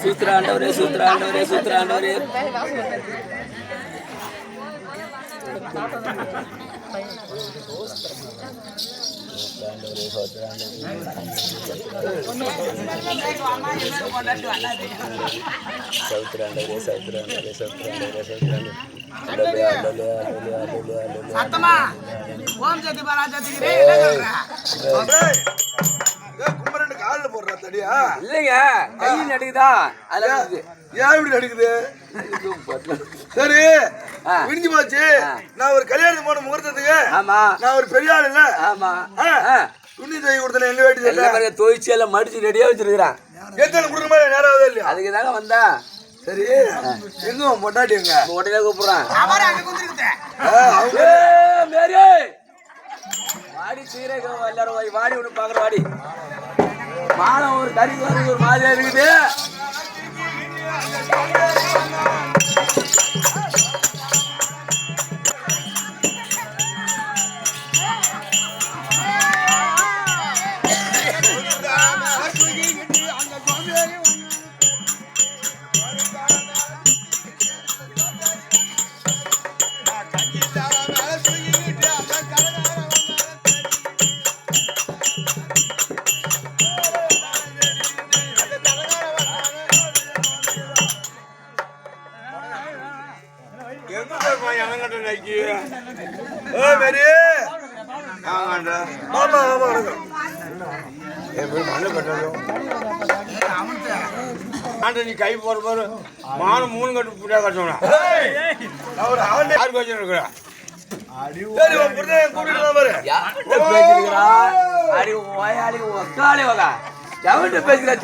சூத்திராண்டவரே சூத்திராண்டவரே சூத்திராண்டவரே சத்தமா ஓம் சக்தி பராசக்திக்கு கும்பரண்டு காலில் போடுறா தடியா இல்லைங்க கையில் நடுக்குதா ஏன் இப்படி நடுக்குது சரி விடிஞ்சு போச்சு நான் ஒரு கல்யாணம் போன முகூர்த்தத்துக்கு ஆமா நான் ஒரு பெரிய ஆள் இல்ல ஆமா துணி துவை கொடுத்தேன் எங்க வேட்டி துவைச்சு எல்லாம் மடிச்சு ரெடியா வச்சிருக்கிறான் எத்தனை கொடுக்குற மாதிரி நேரம் ஆகுதா இல்லையா அதுக்கு தாங்க வந்தா சரி எங்க பொட்டாட்டி எங்க உடனே கூப்பிடுறான் வாடி சீரை எல்லாரும் வாடி ஒண்ணு பாக்குற வாடி மானம் ஒரு கறி ஒரு மாதிரியா இருக்குது நீ கை போற பாரு மானம் 3 கட்டு புடியா கட்டணும் பேசுகிறா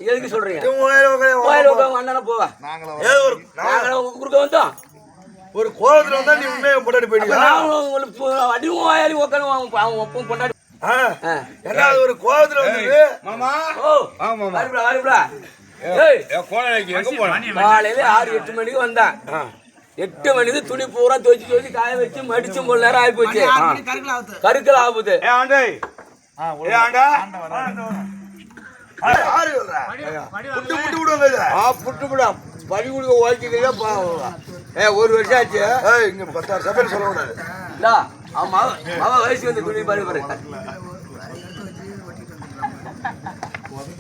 எதுக்கு சொல்றீங்க ஒரு கோலத்துல வந்தா நீ உண்மையை பொண்டாடி பொண்டாடி ஒரு கோலத்துல வந்து காலையில 6-8 மணிக்கு வந்தான் 8 மணிக்கு துணி பூரா துவச்சு காய வச்சு மடிச்சு 3 நேரம் ஆகி போச்சு கருக்கல் ஆகுது படி கொடுக்க ஓய்க்கிறதா ஒரு வருஷம் ஆச்சு இங்க 10,000 சபை சொல்லக்கூடாது அவன் வயசு வந்து துணி பாரு பாரு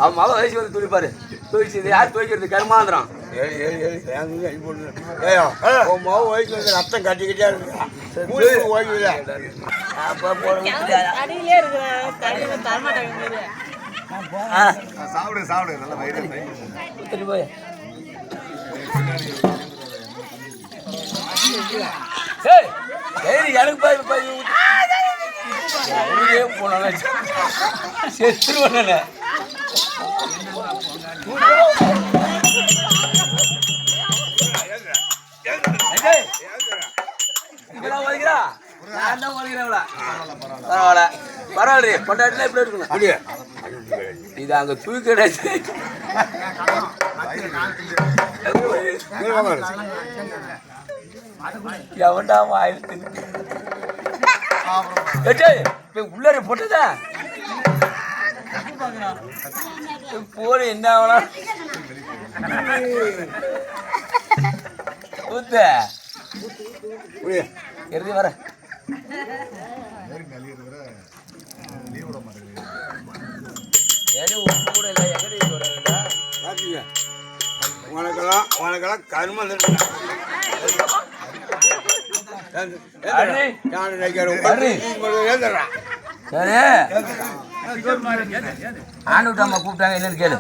அவன் மக வயசு வந்து துணி பாரு துவைச்சு யார் துவைக்கிறது கருமாந்திரம் ரத்தம் கட்டிக்கிட்டே இருக்கு சாப்பிடு சாப்பிடு நல்ல வயிறு எனக்கு போன செத்துருவன பரவாயில்ல பொண்டாட்டில எப்படி இருக்கணும் இது அங்க தூக்கி எவன்டா வாயில் உள்ளார போட்டதா போடு என்ன ஆகலாம் ஊத்து இறுதி வர கூட இல்லை எங்கடி சொல்றா உனக்கெல்லாம் கருமம் சரி ஆணுட்டம்மா கூப்பிட்டாங்க என்னன்னு கேளு